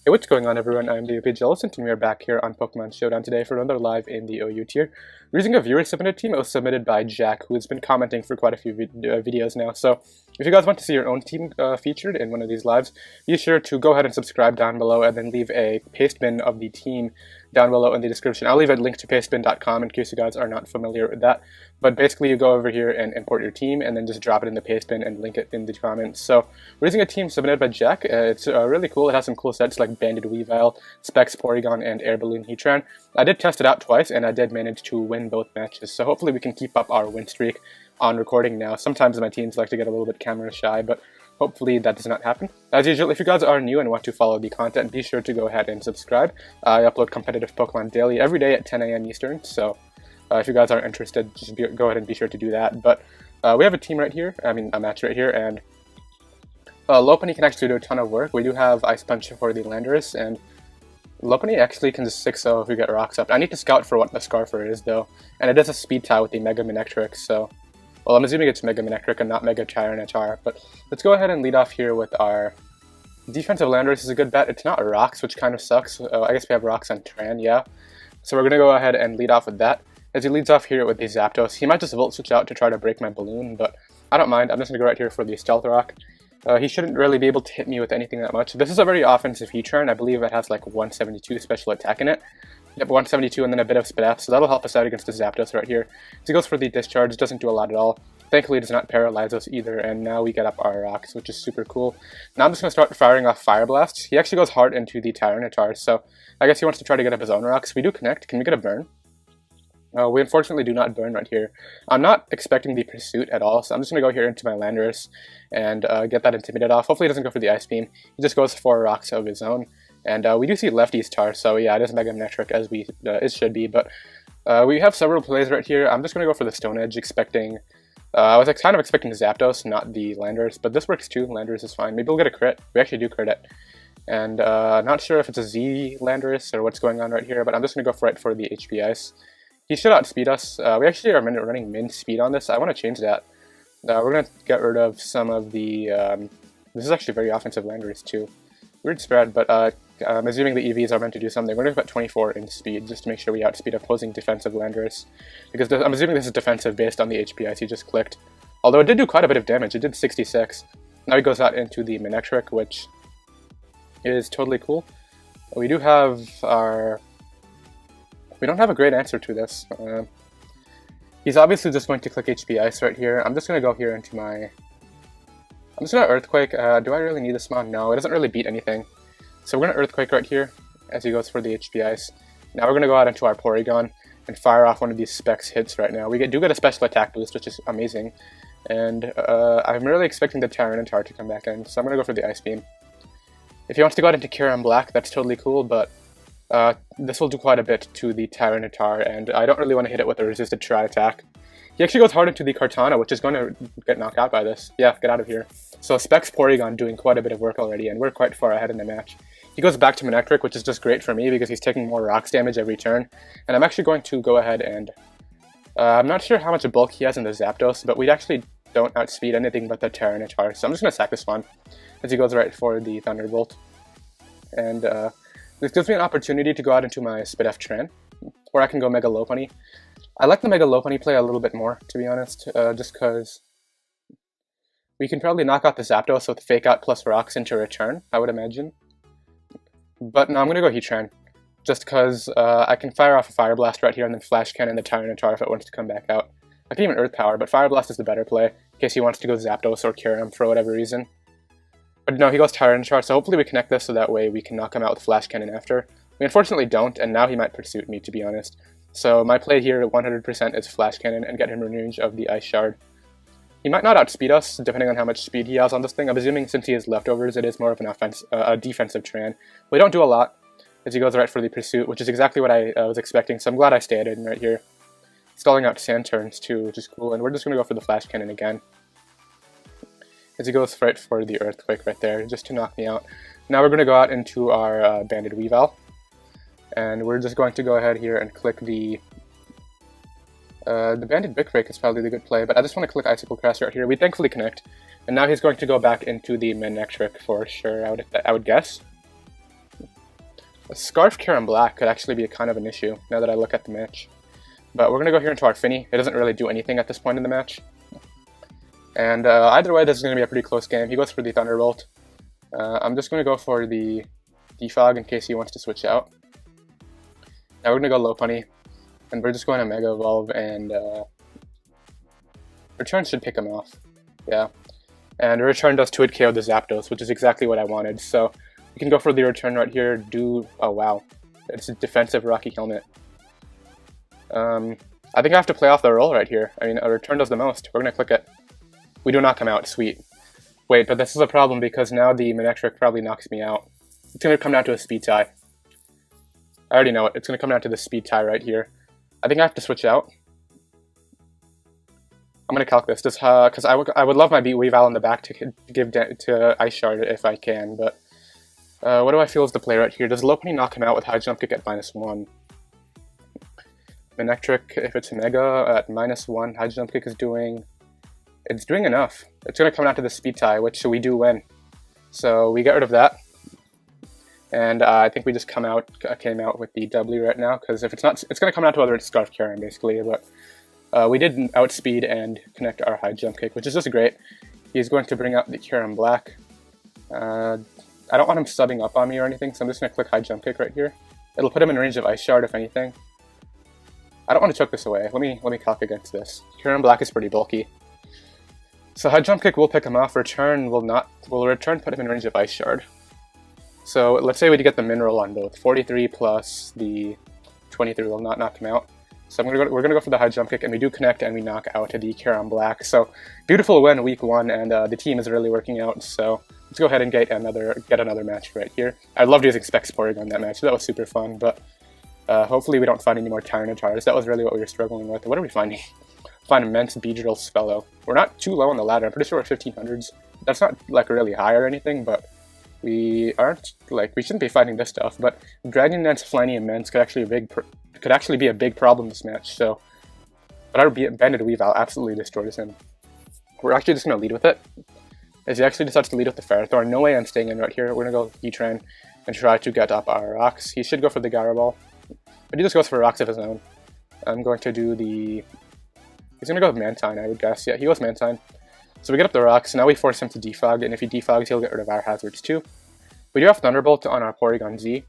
Hey, what's going on, everyone? I'm the OPJellicent, and we are back here on Pokemon Showdown today for another live in the OU tier. We're using a viewer-submitted team. It was submitted by Jack, who has been commenting for quite a few videos now. So if you guys want to see your own team featured in one of these lives, be sure to go ahead and subscribe down below and then leave a paste bin of the team down below in the description. I'll leave a link to pastebin.com in case you guys are not familiar with that. But basically, you go over here and import your team and then just drop it in the paste bin and link it in the comments. So we're using a team submitted by Jack. It's really cool. It has some cool sets like Banded Weavile, Specs Porygon, and Air Balloon Heatran. I did test it out twice and I did manage to win both matches. So hopefully we can keep up our win streak on recording now. Sometimes my teams like to get a little bit camera shy, but hopefully that does not happen. As usual, if you guys are new and want to follow the content, be sure to go ahead and subscribe. I upload competitive Pokemon daily every day at 10 AM Eastern, so if you guys are interested, just go ahead and be sure to do that. But we have a team right here, a match right here, and Lopunny can actually do a ton of work. We do have Ice Punch for the Landorus, and Lopunny actually can just 6-0 if we get rocks up. I need to scout for what the Scarfer is, though, and it is a speed tie with the Mega Manectric, so well, I'm assuming it's Mega Manectric and not Mega Tyranitar, but let's go ahead and lead off here with our defensive Landorus. Is a good bet. It's not Rocks, which kind of sucks. I guess we have Rocks on Tran, yeah. So we're going to go ahead and lead off with that. As he leads off here with the Zapdos, he might just Volt Switch out to try to break my balloon, but I don't mind. I'm just going to go right here for the Stealth Rock. He shouldn't really be able to hit me with anything that much. This is a very offensive Heatran. I believe it has like 172 special attack in it. Yep, 172 and then a bit of Spit F, so that'll help us out against the Zapdos right here. So he goes for the Discharge, doesn't do a lot at all. Thankfully, it does not paralyze us either, and now we get up our rocks, which is super cool. Now I'm just going to start firing off Fire Blasts. He actually goes hard into the Tyranitar, so I guess he wants to try to get up his own rocks. We do connect. Can we get a burn? We unfortunately do not burn right here. I'm not expecting the Pursuit at all, so I'm just going to go here into my Landorus and get that Intimidate off. Hopefully he doesn't go for the Ice Beam. He just goes for rocks of his own. And we do see Lefty's Tar, so yeah, it is Mega Manectric as it should be, but we have several plays right here. I'm just going to go for the Stone Edge, expecting... I was kind of expecting Zapdos, not the Landorus, but this works too. Landorus is fine. Maybe we'll get a crit. We actually do crit it. And not sure if it's a Z Landorus or what's going on right here, but I'm just going to go right for the HP Ice. He should outspeed us. We actually are running min speed on this. I want to change that. We're going to get rid of some of the... this is actually very offensive Landorus too. Weird spread, but I'm assuming the EVs are meant to do something. We're going to put 24 in speed just to make sure we outspeed opposing defensive Landorus. Because I'm assuming this is defensive based on the HP Ice he just clicked. Although it did do quite a bit of damage. It did 66. Now he goes out into the Manectric, which is totally cool. We do have our... We don't have a great answer to this. He's obviously just going to click HP Ice right here. I'm just going to go here into my... I'm just going to Earthquake. Do I really need this mod? No, it doesn't really beat anything. So we're going to Earthquake right here as he goes for the HP Ice. Now we're going to go out into our Porygon and fire off one of these Specs hits right now. We do get a special attack boost, which is amazing. And I'm really expecting the Tyranitar to come back in, so I'm going to go for the Ice Beam. If he wants to go out into Kyurem Black, that's totally cool, but this will do quite a bit to the Tyranitar, and I don't really want to hit it with a resisted Tri-Attack. He actually goes hard into the Kartana, which is going to get knocked out by this. Yeah, get out of here. So Specs Porygon doing quite a bit of work already, and we're quite far ahead in the match. He goes back to Manectric, which is just great for me because he's taking more rocks damage every turn. And I'm actually going to go ahead and... I'm not sure how much bulk he has in the Zapdos, but we actually don't outspeed anything but the Tyranitar. So I'm just going to sack this one as he goes right for the Thunderbolt. And this gives me an opportunity to go out into my Spit F Tran, or I can go Mega Lopunny. I like the Mega Lopunny play a little bit more, to be honest, just because we can probably knock out the Zapdos with Fake Out plus Rocks into return, I would imagine. But no, I'm going to go Heatran, just because I can fire off a Fire Blast right here and then Flash Cannon the Tyranitar if it wants to come back out. I can even Earth Power, but Fire Blast is the better play, in case he wants to go Zapdos or Kyurem for whatever reason. But no, he goes Tyranitar, so hopefully we connect this so that way we can knock him out with Flash Cannon after. We unfortunately don't, and now he might Pursuit me, to be honest. So my play here 100% is Flash Cannon and get him range of the Ice Shard. He might not outspeed us, depending on how much speed he has on this thing. I'm assuming since he has leftovers, it is more of an a defensive Tran. We don't do a lot, as he goes right for the Pursuit, which is exactly what I was expecting, so I'm glad I stayed in right here. Stalling out Sand turns too, which is cool, and we're just going to go for the Flash Cannon again. As he goes right for the Earthquake right there, just to knock me out. Now we're going to go out into our Banded Weavile. And we're just going to go ahead here and click the Banded Brick Break is probably the good play, but I just want to click Icicle Crest right here. We thankfully connect, and now he's going to go back into the Manectric for sure, I would guess. A Scarf Karen Black could actually be kind of an issue now that I look at the match. But we're going to go here into our Finny. It doesn't really do anything at this point in the match. And either way, this is going to be a pretty close game. He goes for the Thunderbolt. I'm just going to go for the Defog in case he wants to switch out. Now we're going to go Lopunny. And we're just going to Mega Evolve, and Return should pick him off. Yeah. And Return does 2-hit KO the Zapdos, which is exactly what I wanted. So we can go for the Return right here. Oh wow. It's a defensive Rocky Helmet. I think I have to play off the roll right here. I mean, a Return does the most. We're going to click it. We do knock him out. Sweet. Wait, but this is a problem because now the Manectric probably knocks me out. It's going to come down to a speed tie. I already know it. It's going to come down to the speed tie right here. I think I have to switch out. I'm going to calc this just because I would love my Beat Weavile in the back to give to Ice Shard if I can, but what do I feel is the play right here? Does Lopunny knock him out with High Jump Kick at -1? Manectric, if it's Mega at -1, High Jump Kick is doing... It's doing enough. It's going to come down to the speed tie, which we do win. So we get rid of that. And I think we just came out with the W right now, because if it's not, it's going to come down to whether it's Scarf Karen, basically. But we did outspeed and connect our High Jump Kick, which is just great. He's going to bring out the Karen Black. I don't want him subbing up on me or anything, so I'm just going to click High Jump Kick right here. It'll put him in range of Ice Shard, if anything. I don't want to choke this away. Let me calc against this. Karen Black is pretty bulky. So High Jump Kick will pick him off. Return will not. Will Return put him in range of Ice Shard. So let's say we get the Mineral on both. 43 plus the 23 will not knock him out. So we're gonna go for the High Jump Kick, and we do connect, and we knock out the Karen Black. So beautiful win week 1, and the team is really working out. So let's go ahead and get another match right here. I loved using Specs Porygon on that match. That was super fun. But hopefully we don't find any more Tyranitar's. That was really what we were struggling with. What are we finding? Find Immense, Beedrill, Spello. We're not too low on the ladder. I'm pretty sure we're 1500s. That's not like really high or anything, but we aren't like we shouldn't be fighting this stuff. But Dragon Dance, Flanny, Immense could actually be a big problem this match. So, but our Banded Weavile absolutely destroys him. We're actually just gonna lead with it. As he actually decides to lead with the Ferrothorn. No way I'm staying in right here. We're gonna go Heatran and try to get up our rocks. He should go for the Gyro Ball, but he just goes for rocks of his own. I'm going to do the. He's going to go with Mantine, I would guess. Yeah, he goes Mantine. So we get up the rocks. Now we force him to defog, and if he defogs, he'll get rid of our hazards too. We do have Thunderbolt on our Porygon Z.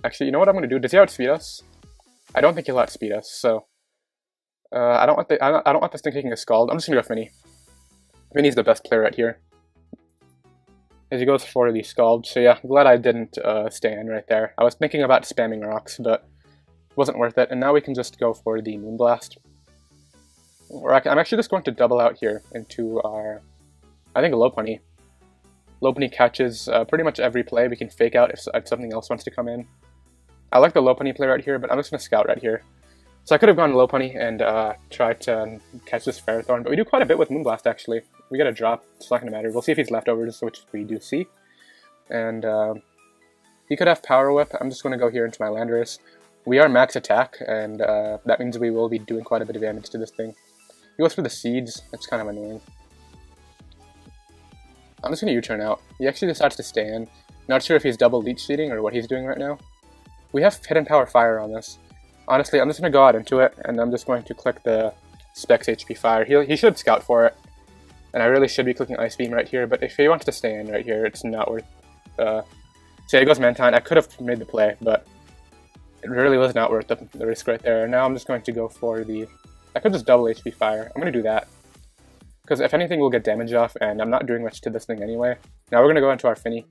Actually, you know what I'm going to do? Does he outspeed us? I don't think he'll outspeed us, so... I don't want this thing taking a Scald. I'm just going to go Finny. Finny's the best player right here. As he goes for the Scald. So yeah, I'm glad I didn't stay in right there. I was thinking about spamming rocks, but... wasn't worth it, and now we can just go for the Moonblast. I'm actually just going to double out here into our, I think, Lopunny. Lopunny catches pretty much every play. We can fake out if something else wants to come in. I like the Lopunny play right here, but I'm just going to scout right here. So I could have gone Lopunny and tried to catch this Ferrothorn, but we do quite a bit with Moonblast, actually. We get a drop, it's not going to matter. We'll see if he's leftovers, which we do see. And he could have Power Whip. I'm just going to go here into my Landorus. We are max attack, and that means we will be doing quite a bit of damage to this thing. He goes for the Seeds. That's kind of annoying. I'm just going to U-turn out. He actually decides to stay in. Not sure if he's double leech seeding or what he's doing right now. We have Hidden Power Fire on this. Honestly, I'm just going to go out into it, and I'm just going to click the Specs HP Fire. He should scout for it, and I really should be clicking Ice Beam right here, but if he wants to stay in right here, it's not worth... So yeah, he goes Mantine. I could have made the play, but... it really was not worth the risk right there. Now I'm just going to go for the... I could just double HP Fire. I'm going to do that. Because if anything, we'll get damage off, and I'm not doing much to this thing anyway. Now we're going to go into our Finny.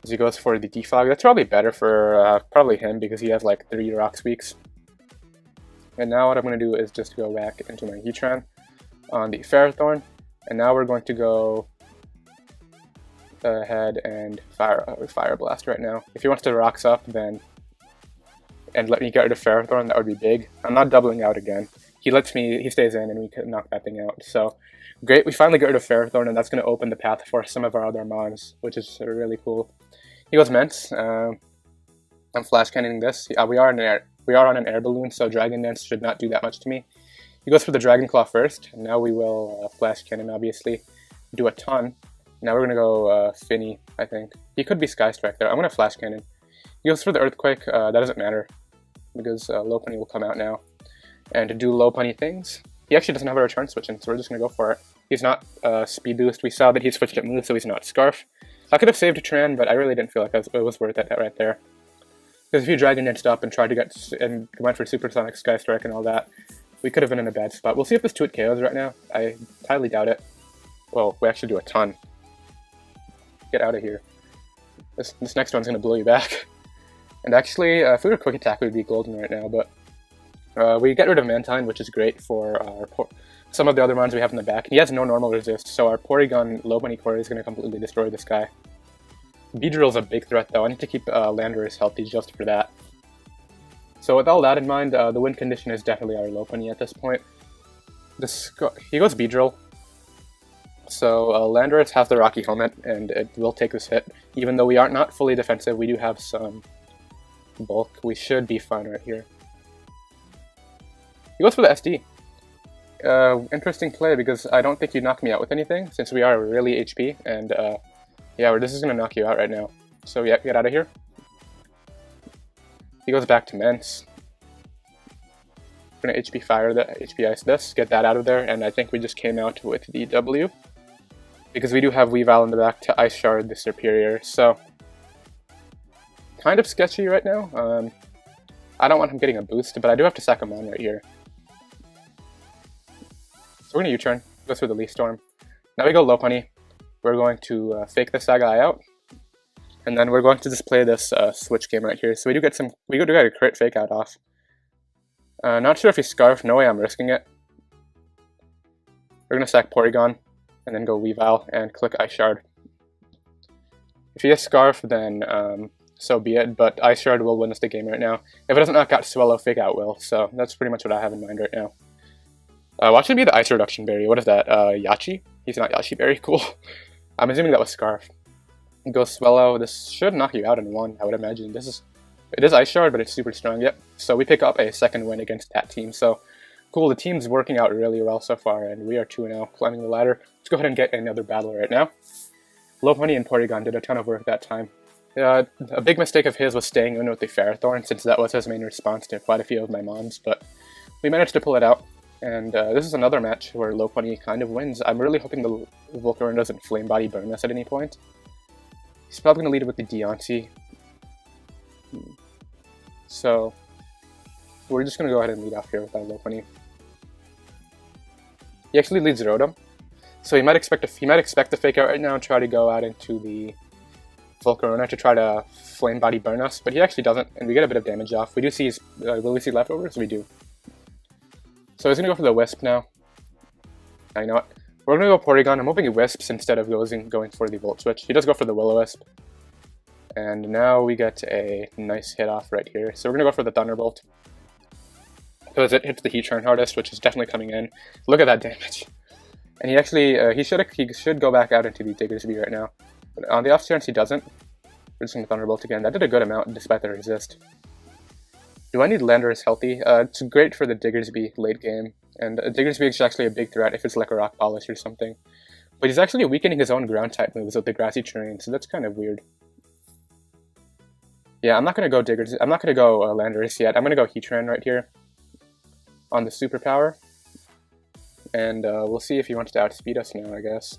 As he goes for the Defog. That's probably better for probably him, because he has like 3 Rock Squeaks. And now what I'm going to do is just go back into my Heatran on the Ferrothorn. And now we're going to go ahead and Fire Blast right now. If he wants to rocks up, then and let me get rid of Ferrothorn, that would be big. I'm not doubling out again. He stays in, and we can knock that thing out. So great, we finally get rid of Ferrothorn, and that's going to open the path for some of our other mons, which is really cool. He goes Mence. I'm flash cannoning this. We are on an air balloon, so Dragon Dance should not do that much to me. He goes for the Dragon Claw first, and now we will flash cannon, obviously, do a ton. Now we're gonna go Finny, I think. He could be Sky Strike there. I'm gonna Flash Cannon. He goes for the Earthquake. That doesn't matter because Lopunny will come out now and do Lopunny things. He actually doesn't have a return switch in, so we're just gonna go for it. He's not Speed Boost. We saw that he switched at move, so he's not Scarf. I could have saved a Tran, but I really didn't feel like it was worth it right there. Because if you Dragon Danced up and tried to get and went for Supersonic Sky Strike and all that, we could have been in a bad spot. We'll see if this 2-hit KOs right now. I highly doubt it. Well, we actually do a ton. Get out of here. This next one's gonna blow you back. And actually, if we were Quick Attack, we'd be golden right now, but we get rid of Mantine, which is great for some of the other mons we have in the back. He has no normal resist, so our Porygon Lopunny core is gonna completely destroy this guy. Beedrill's a big threat though. I need to keep Landorus healthy just for that. So with all that in mind, the win condition is definitely our Lopunny at this point. He goes Beedrill. So Landorus has the Rocky Helmet, and it will take this hit. Even though we are not fully defensive, we do have some bulk. We should be fine right here. He goes for the SD. Interesting play because I don't think you knock me out with anything, since we are really HP, and yeah, this is going to knock you out right now. So yeah, get out of here. He goes back to Mence. We're going to HP Fire, HP Ice this, get that out of there, and I think we just came out with the W. Because we do have Weavile in the back to Ice Shard the Superior, so kind of sketchy right now. I don't want him getting a boost, but I do have to sack him on right here. So we're going to U-turn, go through the Leaf Storm. Now we go Lopunny. We're going to fake this guy out, and then we're going to just play this switch game right here. So we do get a crit fake out off. Not sure if he's Scarf, no way I'm risking it. We're going to sack Porygon, and then go Weavile and click Ice Shard. If he has Scarf, then so be it, but Ice Shard will win us the game right now. If it doesn't knock out Swallow, fake out will, so that's pretty much what I have in mind right now. Watch him be the Ice Reduction Berry. What is that? Yachi? He's not Yachi Berry, cool. I'm assuming that was Scarf. Go Swallow. This should knock you out in one, I would imagine. It is Ice Shard, but it's super strong, yep. So we pick up a second win against that team, so cool, the team's working out really well so far, and we are 2-0, climbing the ladder. Let's go ahead and get another battle right now. Lopunny and Porygon did a ton of work that time. A big mistake of his was staying in with the Ferrothorn, since that was his main response to quite a few of my mons, but we managed to pull it out. And this is another match where Lopunny kind of wins. I'm really hoping the Volcarona doesn't Flame Body burn us at any point. He's probably going to lead with the Deontay. So we're just going to go ahead and lead off here with our Lopunny. He actually leads Rotom, so he might expect to fake out right now and try to go out into the Volcarona to try to Flame Body burn us, but he actually doesn't, and we get a bit of damage off. We do see will we see leftovers? We do. So he's gonna go for the Wisp now. You know what? We're gonna go Porygon. I'm hoping he Wisps instead of going for the Volt Switch. He does go for the Will-O-Wisp. And now we get a nice hit off right here. So we're gonna go for the Thunderbolt, because it hits the Heatran hardest, which is definitely coming in. Look at that damage. And he actually, he should go back out into the Diggersby right now. But on the off chance he doesn't, we're just going to Thunderbolt again. That did a good amount despite the resist. Do I need Landorus healthy? It's great for the Diggersby late game. And Diggersby is actually a big threat if it's like a Rock Polish or something. But he's actually weakening his own ground type moves with the Grassy Terrain, so that's kind of weird. Yeah, I'm not going to go I'm not going to go Landorus yet. I'm going to go Heatran right here on the superpower, and we'll see if he wants to outspeed us now, I guess.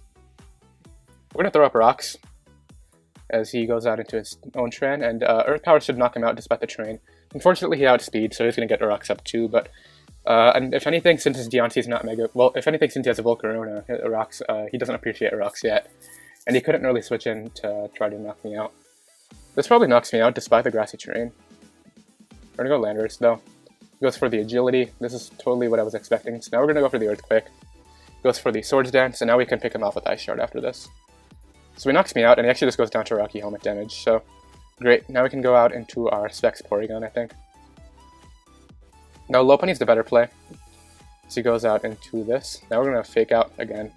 We're going to throw up rocks as he goes out into his own Tran, and Earth Power should knock him out despite the Train. Unfortunately, he outspeeds, so he's going to get rocks up too, but and if anything, since his Deontay is not Mega, well, if anything, since he has a Volcarona, rocks, he doesn't appreciate rocks yet, and he couldn't really switch in to try to knock me out. This probably knocks me out despite the Grassy Terrain. We're going to go Landorus, though. Goes for the Agility. This is totally what I was expecting. So now we're going to go for the Earthquake. Goes for the Swords Dance, and now we can pick him off with Ice Shard after this. So he knocks me out, and he actually just goes down to Rocky Helmet damage. So great. Now we can go out into our Specs Porygon, I think. Now Lopunny's the better play. So he goes out into this. Now we're going to Fake Out again.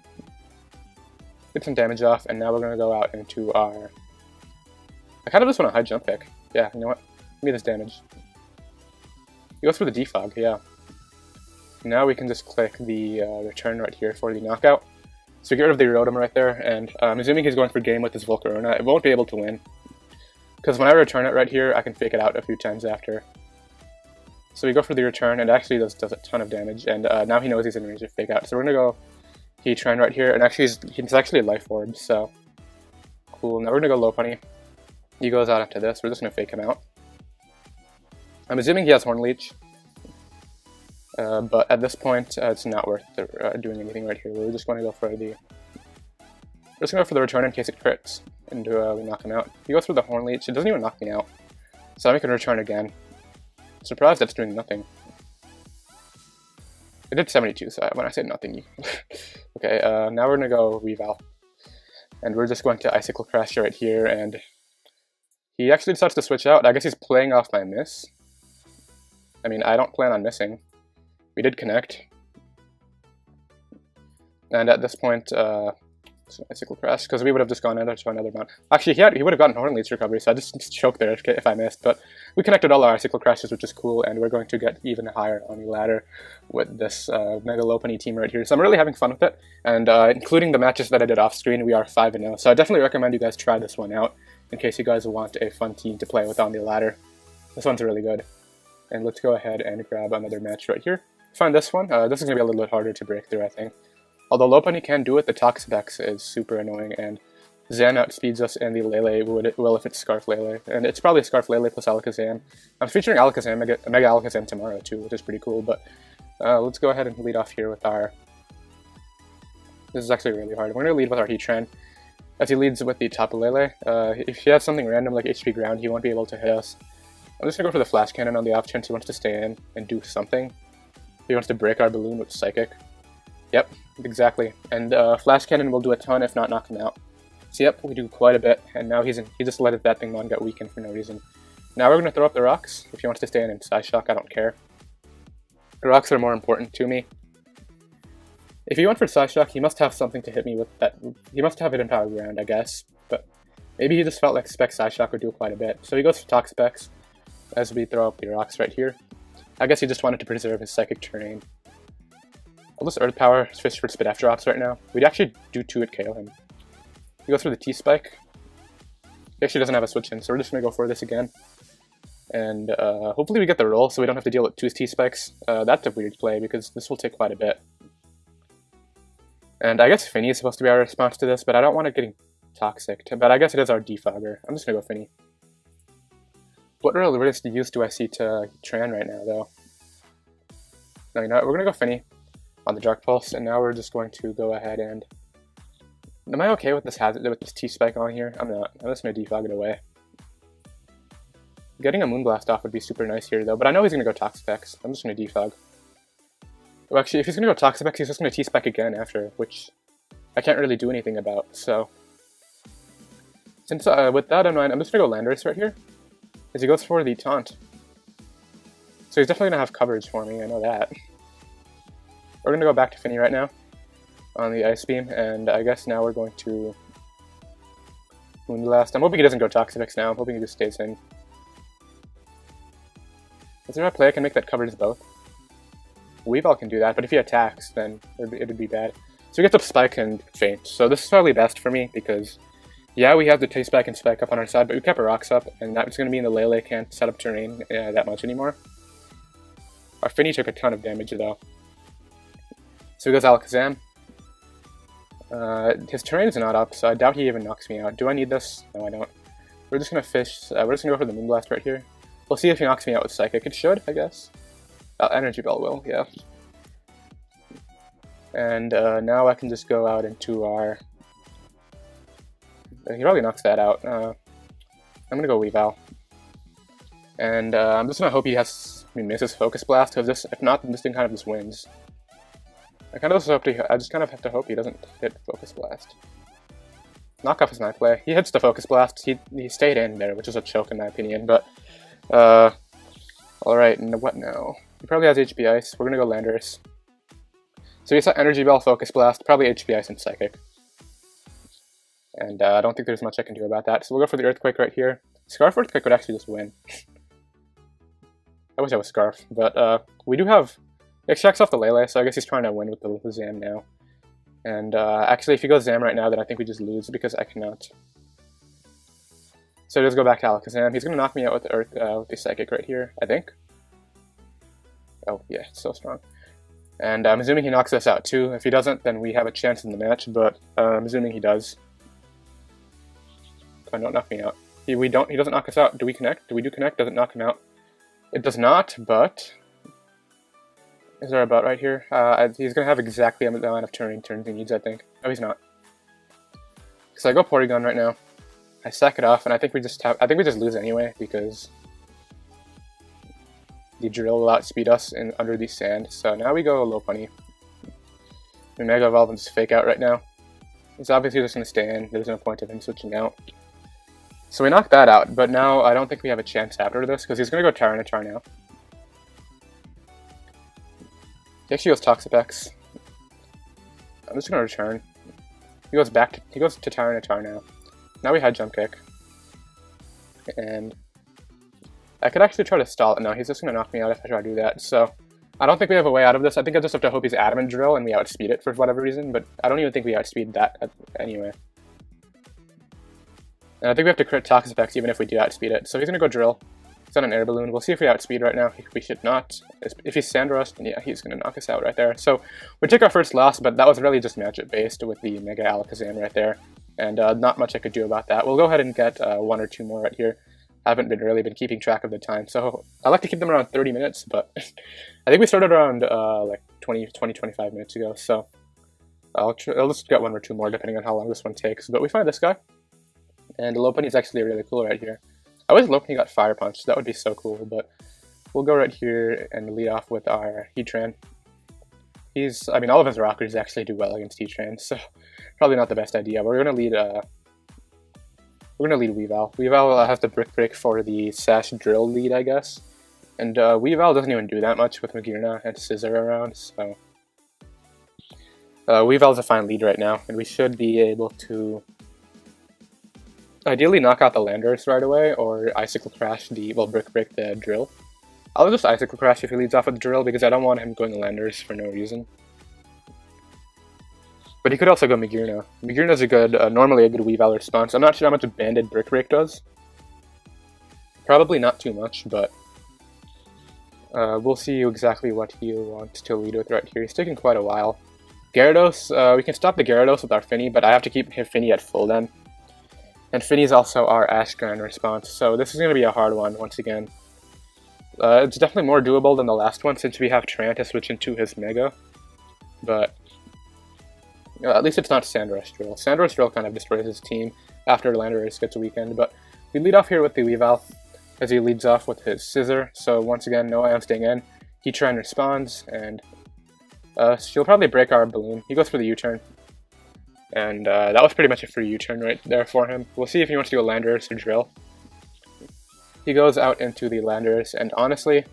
Get some damage off, and now we're going to go out into our... I kind of just want a high jump pick. Yeah, you know what? Give me this damage. He goes for the Defog, yeah. Now we can just click the return right here for the knockout. So we get rid of the Rotom right there, and I'm assuming he's going for game with his Volcarona. It won't be able to win, because when I return it right here, I can fake it out a few times after. So we go for the return, and it actually does a ton of damage, and now he knows he's in range of fake out. So we're going to go Heatran right here, and actually he's actually a Life Orb, so cool. Now we're going to go Lopunny. He goes out after this. We're just going to fake him out. I'm assuming he has Horn Leech. But at this point, it's not worth doing anything right here. We're just going to go for the return in case it crits, and we knock him out. He goes for the Horn Leech. It doesn't even knock me out, so I can return again. Surprised that's doing nothing. It did 72, so when I say nothing, okay. Now we're gonna go Reval, and we're just going to Icicle Crash right here, and he actually decides to switch out. I guess he's playing off my miss. I mean, I don't plan on missing. We did connect. And at this point, Icicle Crash, because we would have just gone into another mount. Actually, he would have gotten Horn Leech recovery, so I just choked there if I missed. But we connected all our Icicle Crashes, which is cool, and we're going to get even higher on the ladder with this Mega Lopunny team right here. So I'm really having fun with it, and including the matches that I did off screen, we are 5-0. So I definitely recommend you guys try this one out in case you guys want a fun team to play with on the ladder. This one's really good. And let's go ahead and grab another match right here. Find this one. This is going to be a little bit harder to break through, I think. Although Lopunny can do it, the Toxapex is super annoying, and Zan outspeeds us, and the Lele will if it's Scarf Lele. And it's probably Scarf Lele plus Alakazam. I'm featuring Alakazam, Mega Alakazam tomorrow too, which is pretty cool, but let's go ahead and lead off here with our... This is actually really hard. We're going to lead with our Heatran, as he leads with the Tapu Lele. If he has something random like HP Ground, he won't be able to hit us. I'm just going to go for the Flash Cannon on the off chance he wants to stay in and do something. He wants to break our balloon with Psychic. Yep, exactly. And Flash Cannon will do a ton, if not knock him out. So yep, we do quite a bit, and now he just let that thing on get weakened for no reason. Now we're going to throw up the rocks. If he wants to stay in Psyshock, I don't care. The rocks are more important to me. If he went for Psyshock, he must have something to hit me with that. He must have Hidden Power Ground, I guess. But maybe he just felt like Spec Psyshock would do quite a bit. So he goes for Toxapex as we throw up the rocks right here. I guess he just wanted to preserve his Psychic terrain. I'll just Earth Power, fish for Spit After Drops right now. We'd actually do 2-hit KO him. He goes for the T-Spike. He actually doesn't have a switch in, so we're just going to go for this again. And hopefully we get the roll so we don't have to deal with 2 T-Spikes. That's a weird play because this will take quite a bit. And I guess Finny is supposed to be our response to this, but I don't want it getting toxic. But I guess it is our defogger. I'm just going to go Finny. What real use do I see to Tran right now, though? No, you know what? We're going to go Finny on the Dark Pulse, and now we're just going to go ahead and... Am I okay with this T-Spike on here? I'm not. I'm just going to defog it away. Getting a Moonblast off would be super nice here, though, but I know he's going to go Toxapex. I'm just going to defog. Well, actually, if he's going to go Toxapex, he's just going to T-Spike again after, which I can't really do anything about, so... Since, with that in mind, I'm just going to go Landorus right here, as he goes for the Taunt. So he's definitely going to have coverage for me, I know that. We're going to go back to Finny right now, on the Ice Beam, and I guess now we're going to Moonblast. I'm hoping he doesn't go Toxapex now, I'm hoping he just stays in. Is there a play I can make that covers both? Weavile can do that, but if he attacks, then it would be bad. So he gets up Spike and Faint, so this is probably best for me, because, yeah, we have the T-Spike and Spike up on our side, but we kept our rocks up, and that's going to mean the Lele can't set up terrain that much anymore. Our Finny took a ton of damage, though. So he goes Alakazam. His terrain is not up, so I doubt he even knocks me out. Do I need this? No, I don't. We're just going to fish. We're just going to go for the Moonblast right here. We'll see if he knocks me out with Psychic. It should, I guess. Energy Bell will, yeah. And now I can just go out into our... He probably knocks that out. I'm going to go Weavile. And I'm just going to hope he misses Focus Blast, because if not, then this thing kind of just wins. I just kind of have to hope he doesn't hit Focus Blast. Knockoff is my play. He hits the Focus Blast. He stayed in there, which is a choke in my opinion, but... Alright, and what now? He probably has HP Ice. We're gonna go Landorus. So he set Energy Bell, Focus Blast, probably HP Ice and Psychic. And I don't think there's much I can do about that. So we'll go for the Earthquake right here. Scarf Earthquake would actually just win. I wish I was Scarf, but we do have... He extracts off the Lele, so I guess he's trying to win with the Zam now. And actually, if he goes Zam right now, then I think we just lose because I cannot. So he does go back to Alakazam. He's going to knock me out with the Earth, with the Psychic right here, I think. Oh, yeah, it's so strong. And I'm assuming he knocks us out too. If he doesn't, then we have a chance in the match, but I'm assuming he does. Come on, don't knock me out. He doesn't knock us out. Do we connect? Do we do connect? Doesn't knock him out. It does not, but... Is there a but right here? He's going to have exactly the amount of turns he needs, I think. No, he's not. So I go Porygon right now. I sack it off, and I think we just lose anyway, because the drill will outspeed us under the sand. So now we go Lopunny. We Mega Evolve and just fake out right now. He's obviously just going to stay in. There's no point of him switching out. So we knocked that out, but now I don't think we have a chance after this, because he's going to go Tyranitar now. He actually goes Toxapex. I'm just going to return. He goes to Tyranitar now. Now we had Jump Kick. And I could actually try to stall it. No, he's just going to knock me out if I try to do that. So I don't think we have a way out of this. I think I just have to hope he's Adamant Drill and we outspeed it for whatever reason, but I don't even think we outspeed that anyway. And I think we have to crit Toxapex even if we do outspeed it. So he's going to go Drill. He's on an Air Balloon. We'll see if we outspeed right now. We should not. If he's Sandrust, then yeah, he's going to knock us out right there. So we take our first loss, but that was really just matchup based with the Mega Alakazam right there. And not much I could do about that. We'll go ahead and get one or two more right here. I haven't really been keeping track of the time, so I like to keep them around 30 minutes, but I think we started around like 20-25 minutes ago, so I'll just get one or two more depending on how long this one takes. But we find this guy, and Lopunny is actually really cool right here. I wish Lopunny got Fire Punch, that would be so cool, but we'll go right here and lead off with our Heatran. I mean, all of his rockers actually do well against Heatran, so probably not the best idea. But we're gonna lead Weavile. Weavile has the Brick Break for the Sash Drill lead, I guess. And Weavile doesn't even do that much with Magearna and Scissor around, so Weavile's a fine lead right now, and we should be able to ideally knock out the Landorus right away, or Icicle Crash Brick Break the Drill. I'll just Icicle Crash if he leads off with the Drill, because I don't want him going to Landorus for no reason. But he could also go Magearna. Magearna's normally a good Weavile response. I'm not sure how much a Banded Brick Break does. Probably not too much, but we'll see exactly what he wants to lead with right here. He's taking quite a while. Gyarados, we can stop the Gyarados with our Finny, but I have to keep his Finny at full then. And Finny's also our Ashgran response, so this is going to be a hard one once again. It's definitely more doable than the last one since we have Tran to switch into his Mega, but at least it's not Sandrust Drill. Sandrust Drill kind of destroys his team after Landorus gets a weekend, but we lead off here with the Weavile as he leads off with his Scissor, so once again, no Ion staying in. Heatran responds, and she'll probably break our Balloon. He goes for the U-turn, and that was pretty much a free U-turn right there for him. We'll see if he wants to go Landorus or Drill. He goes out into the Landorus, and honestly,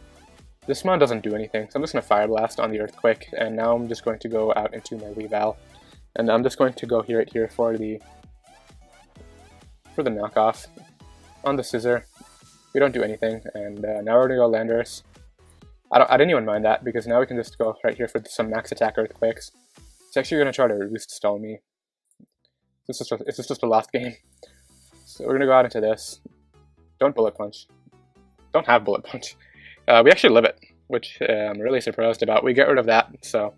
this Mon doesn't do anything, so I'm just going to Fire Blast on the Earthquake, and now I'm just going to go out into my Weavile. And I'm just going to go right here for the knockoff on the Scissor. We don't do anything, and now we're going to go Landorus. I didn't even mind that, because now we can just go right here for some max attack Earthquakes. It's actually going to try to Roost Stall me. It's just a last game. So we're going to go out into this. Don't Bullet Punch. Don't have Bullet Punch. We actually live it, which I'm really surprised about. We get rid of that, so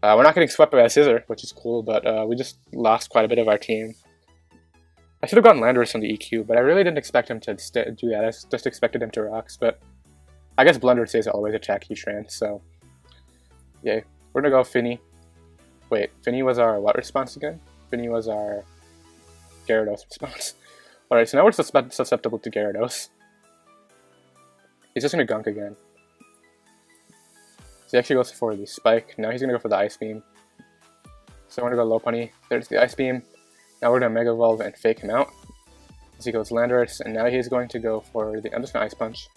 we're not getting swept by a Scissor, which is cool, but we just lost quite a bit of our team. I should have gotten Landorus on the EQ, but I really didn't expect him to do that. I just expected him to Rocks, but I guess Blender says always attack Heatran, so yay. We're gonna go Finny. Wait, Finny was our what response again? Finny was our Gyarados response. Alright, so now we're susceptible to Gyarados. He's just gonna Gunk again. So he actually goes for the Spike. Now he's gonna go for the Ice Beam. So we're gonna go Lopunny. There's the Ice Beam. Now we're gonna Mega Evolve and fake him out. As he goes Landorus, and now he's going to go for the. I'm just gonna Ice Punch.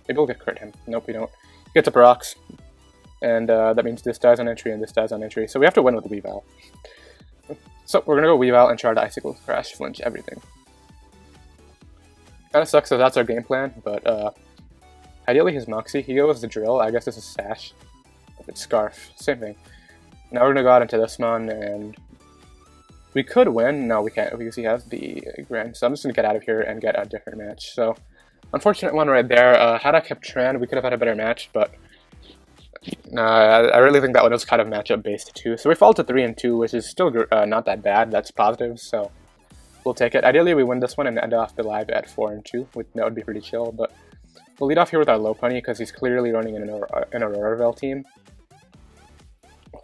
Maybe we'll get crit him. Nope, we don't. He gets up rocks. And that means this dies on entry and this dies on entry. So we have to win with the Weavile. So we're gonna go Weavile and try to Icicle Crash, flinch everything. Kinda sucks that that's our game plan, but ideally his Moxie. He goes the Drill. I guess this is Sash. It's Scarf. Same thing. Now we're gonna go out into this one, and we could win. No, we can't because he has the Grand. So I'm just gonna get out of here and get a different match. So unfortunate one right there. Had I kept Tran, we could have had a better match, but I really think that one was kind of matchup based too. So we fall to 3-2, which is still not that bad. That's positive, so we'll take it. Ideally, we win this one and end off the live at 4-2. That would be pretty chill, but we'll lead off here with our Lopunny because he's clearly running an Auroraville team.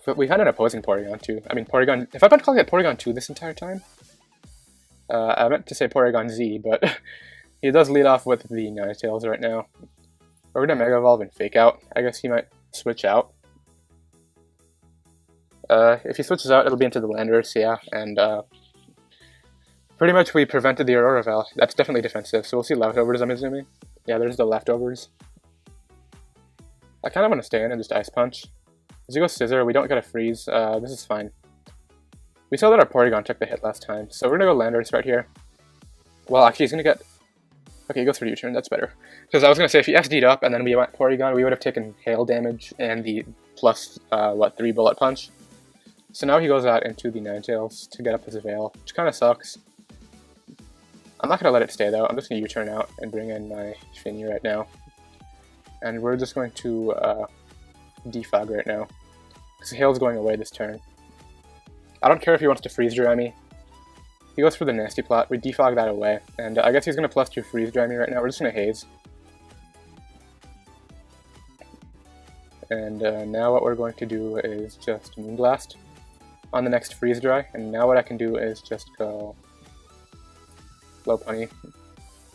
But we had an opposing Porygon too. I mean, Porygon. If I've been calling it Porygon 2 this entire time, I meant to say Porygon Z, but he does lead off with the Ninetales right now. We're gonna Mega Evolve and Fake Out. I guess he might switch out. If he switches out, it'll be into the Landorus, yeah, and pretty much we prevented the Auroraville. That's definitely defensive, so we'll see leftovers, I'm assuming. Yeah, there's the leftovers. I kind of want to stay in and just Ice Punch. As he goes Scissor, we don't get a freeze. This is fine. We saw that our Porygon took the hit last time, so we're gonna go Landorus right here. Well, actually, he's gonna get... Okay, he goes for U-turn, that's better. Because I was gonna say, if he SD'd up and then we went Porygon, we would have taken hail damage and the plus, 3 bullet punch. So now he goes out into the Ninetales to get up his Veil, which kind of sucks. I'm not gonna let it stay though, I'm just gonna U-turn out and bring in my Finny right now. And we're just going to, defog right now, because hail's going away this turn. I don't care if he wants to freeze dry me. He goes for the nasty plot. We defog that away, and I guess he's gonna +2 freeze dry me right now. We're just gonna haze, and now what we're going to do is just Moonblast on the next freeze dry. And now what I can do is just go Lopunny,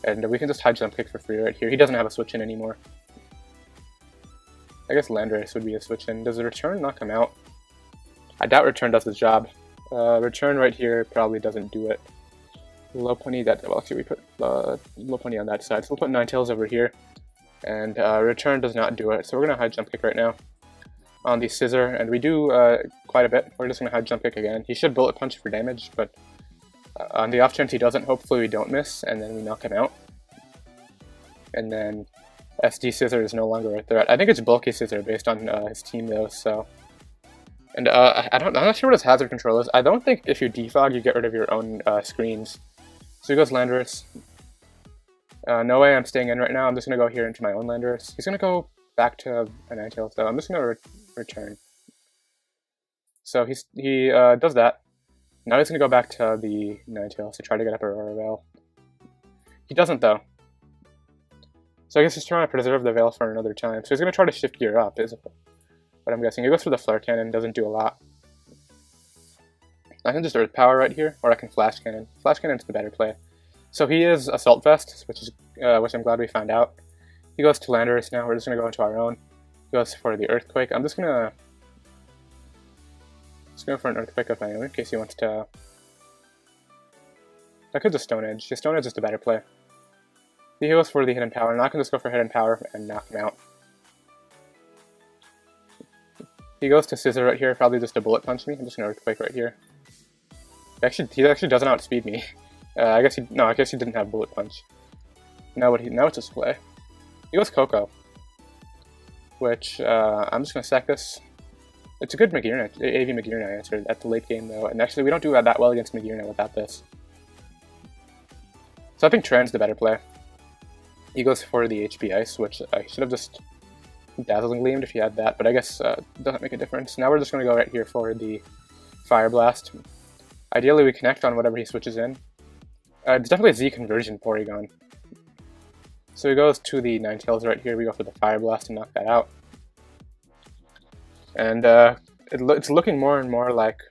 and we can just high jump kick for free right here. He doesn't have a switch in anymore. I guess Landorus would be a switch in. Does the return knock him out? I doubt return does his job. Return right here probably doesn't do it. Lopunny, well actually we put Lopunny on that side, so we'll put Ninetales over here. And return does not do it, so we're going to high jump kick right now on the Scissor, and we do quite a bit. We're just going to high jump kick again. He should bullet punch for damage, but on the off chance he doesn't, hopefully we don't miss, and then we knock him out. And then SD Scissor is no longer a threat. I think it's bulky Scissor based on his team though, so... And I'm not sure what his hazard control is. I don't think if you defog, you get rid of your own screens. So he goes Landorus. No way I'm staying in right now. I'm just going to go here into my own Landorus. He's going to go back to a Ninetales though. I'm just going to return. So he does that. Now he's going to go back to the Ninetales to try to get up Auroraville. He doesn't though. So I guess he's trying to preserve the Veil for another time. So he's going to try to shift gear up, is what I'm guessing. He goes for the Flare Cannon, doesn't do a lot. I can just Earth Power right here, or I can Flash Cannon. Flash Cannon's the better play. So he is Assault Vest, which I'm glad we found out. He goes to Landorus now. We're just going to go into our own. He goes for the Earthquake. I'm just going to... Let's go for an Earthquake of my own in case he wants to... I could just Stone Edge. Stone Edge is the better play. He goes for the Hidden Power, and I can just go for Hidden Power and knock him out. He goes to Scissor right here, probably just to bullet punch me. I'm just gonna Earthquake right here. He actually doesn't outspeed me. I guess he didn't have bullet punch. Now it's a play. He goes Coco, which I'm just gonna sack this. It's a good Magearna, AV Magearna answer at the late game though, and actually we don't do that well against Magearna without this. So I think Tran's the better play. He goes for the HP Ice, which I should have just Dazzling Gleamed if he had that, but I guess it doesn't make a difference. Now we're just going to go right here for the Fire Blast. Ideally we connect on whatever he switches in. It's definitely a Z conversion Porygon. So he goes to the Ninetales right here, we go for the Fire Blast and knock that out. And it's looking more and more like...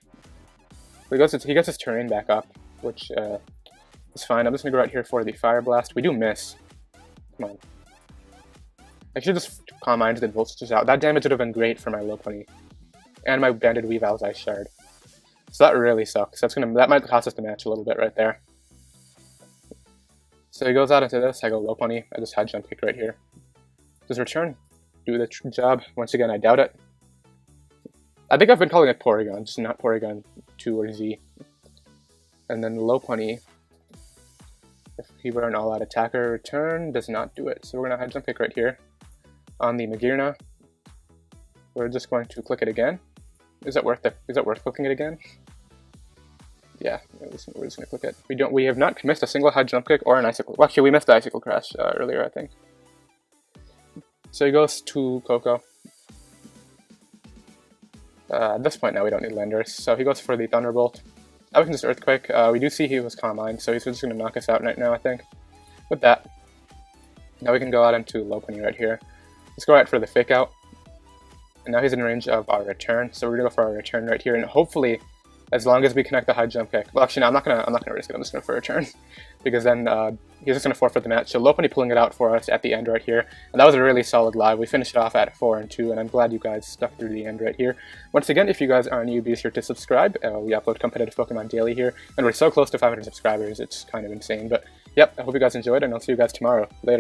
He gets his terrain back up, which is fine. I'm just going to go right here for the Fire Blast. We do miss. Come on. I should just Calm Mind and Volt Switches out. That damage would have been great for my Lopunny. And my Banded Weavile's Ice Shard. So that really sucks. That might cost us the match a little bit right there. So he goes out into this, I go Lopunny. I just high jump kick right here. Does return do the job? Once again, I doubt it. I think I've been calling it Porygon, just not Porygon 2 or Z. And then Lopunny, if he were an all-out attacker, return does not do it. So we're going to high jump kick right here. On the Magearna, we're just going to click it again. Is it worth clicking it again? Yeah, we're just gonna click it. We have not missed a single high jump kick or an icicle. Well, actually, we missed the icicle crash earlier, I think. So he goes to Coco. At this point now, we don't need Landorus, so he goes for the Thunderbolt. Now we can just Earthquake. We do see he was Calm Mind, so he's just gonna knock us out right now, I think. With that, now we can go out into Lopunny right here. Let's go right for the Fake Out. And now he's in range of our return, so we're gonna go for our return right here, and hopefully, as long as we connect the high jump kick. Well, actually, no, I'm not gonna risk it. I'm just gonna for a return, because then he's just gonna forfeit the match. So Lopunny pulling it out for us at the end right here, and that was a really solid live. We finished it off at 4-2, and I'm glad you guys stuck through the end right here. Once again, if you guys are new, be sure to subscribe. We upload competitive Pokemon daily here, and we're so close to 500 subscribers. It's kind of insane, but yep. I hope you guys enjoyed, and I'll see you guys tomorrow. Later.